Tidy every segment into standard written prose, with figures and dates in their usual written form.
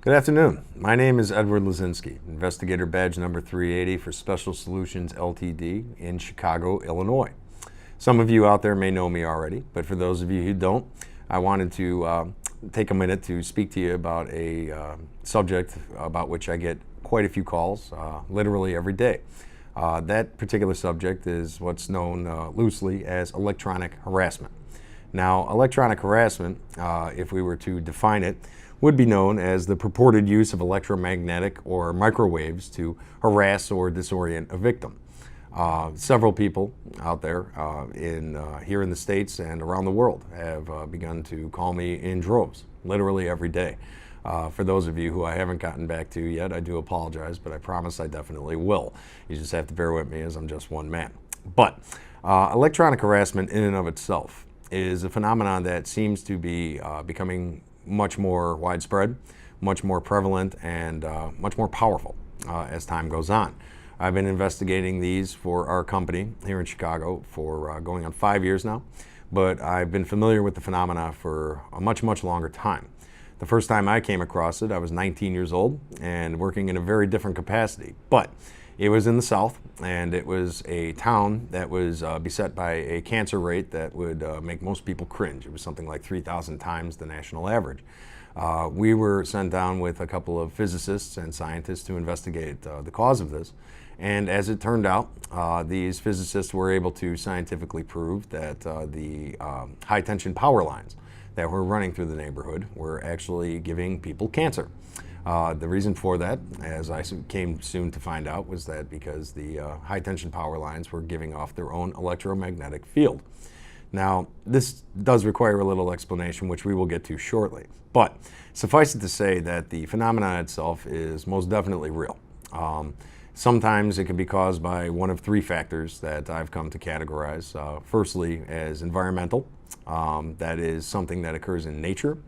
Good afternoon. My name is Ed Leszynski, Investigator badge number 380 for Special Solutions Ltd. in Chicago, Illinois. Some of you out there may know me already, but for those of you who don't, I wanted to take a minute to speak to you about a subject about which I get quite a few calls, literally every day. That particular subject is what's known loosely as electronic harassment. Now, electronic harassment, if we were to define it, would be known as the purported use of electromagnetic or microwaves to harass or disorient a victim. Several people out there here in the States and around the world have begun to call me in droves, literally every day. For those of you who I haven't gotten back to yet, I do apologize, but I promise I definitely will. You just have to bear with me as I'm just one man. But electronic harassment in and of itself is a phenomenon that seems to be becoming much more widespread, much more prevalent, and much more powerful as time goes on. I've been investigating these for our company here in Chicago for going on 5 years now, but I've been familiar with the phenomena for a much, much longer time. The first time I came across it, I was 19 years old and working in a very different capacity, but it was in the South, and it was a town that was beset by a cancer rate that would make most people cringe. It was something like 3,000 times the national average. We were sent down with a couple of physicists and scientists to investigate the cause of this. And as it turned out, these physicists were able to scientifically prove that the high-tension power lines that were running through the neighborhood were actually giving people cancer. The reason for that, as I came soon to find out, was that because the high-tension power lines were giving off their own electromagnetic field. Now, this does require a little explanation, which we will get to shortly. But suffice it to say that the phenomenon itself is most definitely real. Sometimes it can be caused by one of three factors that I've come to categorize. Firstly, as environmental. That is something that occurs in nature,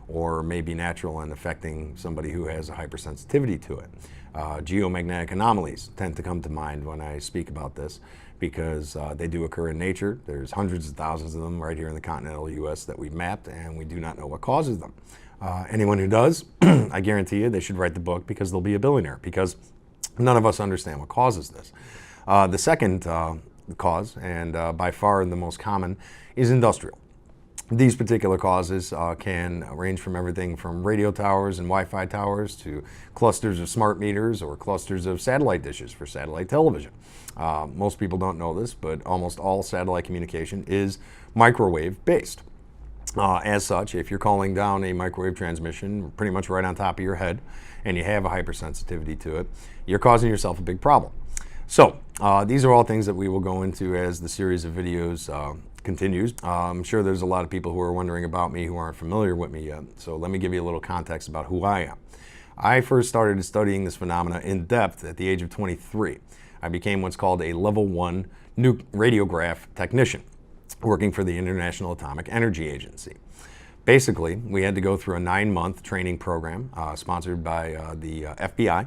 or may be natural and affecting somebody who has a hypersensitivity to it. Geomagnetic anomalies tend to come to mind when I speak about this because they do occur in nature. There's hundreds of thousands of them right here in the continental U.S. that we've mapped, and we do not know what causes them. Anyone who does, I guarantee you they should write the book because they'll be a billionaire, because none of us understand what causes this. The second cause, and by far the most common, is industrial. These particular causes can range from everything from radio towers and Wi-Fi towers to clusters of smart meters or clusters of satellite dishes for satellite television. Most people don't know this, but almost all satellite communication is microwave based. As such, if you're calling down a microwave transmission pretty much right on top of your head and you have a hypersensitivity to it, you're causing yourself a big problem. So these are all things that we will go into as the series of videos continues. I'm sure there's a lot of people who are wondering about me who aren't familiar with me yet, so let me give you a little context about who I am. I first started studying this phenomena in depth at the age of 23. I became what's called a level 1 radiograph technician, working for the International Atomic Energy Agency. Basically, we had to go through a 9-month training program sponsored by the FBI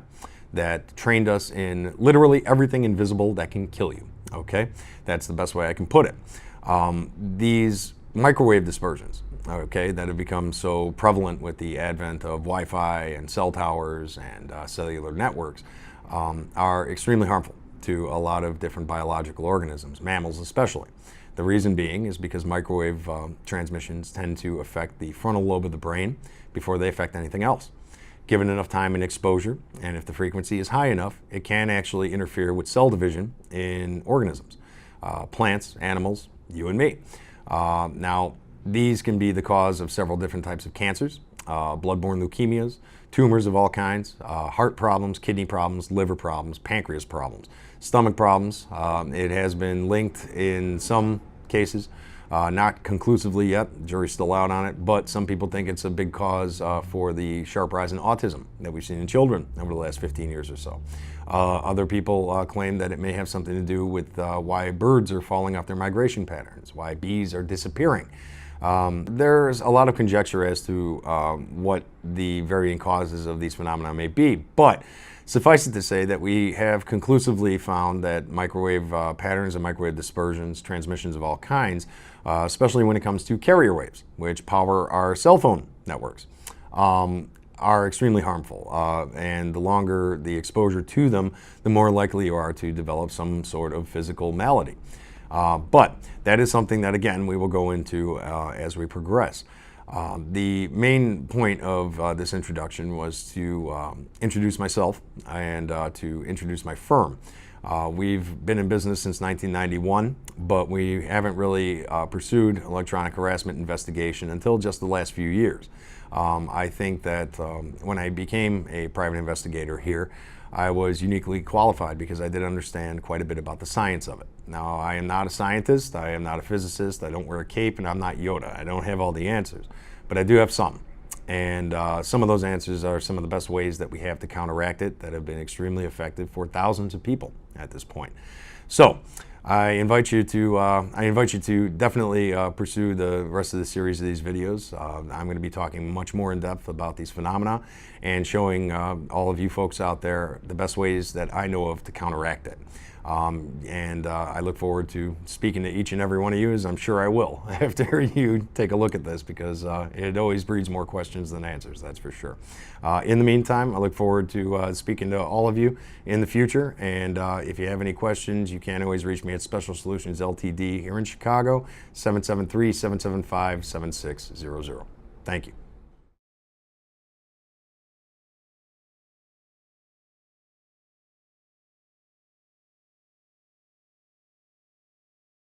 that trained us in literally everything invisible that can kill you. Okay, that's the best way I can put it. These microwave dispersions, okay, that have become so prevalent with the advent of Wi-Fi and cell towers and cellular networks, are extremely harmful to a lot of different biological organisms, mammals especially. The reason being is because microwave transmissions tend to affect the frontal lobe of the brain before they affect anything else. Given enough time and exposure, and if the frequency is high enough, it can actually interfere with cell division in organisms, plants, animals, you and me. Now, these can be the cause of several different types of cancers, blood-borne leukemias, tumors of all kinds, heart problems, kidney problems, liver problems, pancreas problems, stomach problems. It has been linked in some cases, not conclusively yet, the jury's still out on it, but some people think it's a big cause for the sharp rise in autism that we've seen in children over the last 15 years or so. Other people claim that it may have something to do with why birds are falling off their migration patterns, why bees are disappearing. There's a lot of conjecture as to what the varying causes of these phenomena may be, but suffice it to say that we have conclusively found that microwave patterns and microwave dispersions, transmissions of all kinds, especially when it comes to carrier waves, which power our cell phone networks, are extremely harmful, and the longer the exposure to them, the more likely you are to develop some sort of physical malady. But that is something that, again, we will go into as we progress. The main point of this introduction was to introduce myself and to introduce my firm. We've been in business since 1991, but we haven't really pursued electronic harassment investigation until just the last few years. I think that when I became a private investigator here, I was uniquely qualified because I did understand quite a bit about the science of it. Now, I am not a scientist, I am not a physicist, I don't wear a cape, and I'm not Yoda. I don't have all the answers, but I do have some. And some of those answers are some of the best ways that we have to counteract it that have been extremely effective for thousands of people at this point. So I invite you to definitely pursue the rest of the series of these videos. I'm going to be talking much more in depth about these phenomena and showing all of you folks out there the best ways that I know of to counteract it. I look forward to speaking to each and every one of you, as I'm sure I will after you take a look at this, because it always breeds more questions than answers, that's for sure. In the meantime, I look forward to speaking to all of you in the future, and if you have any questions, you can always reach me at Special Solutions Ltd. here in Chicago, 773-775-7600. Thank you.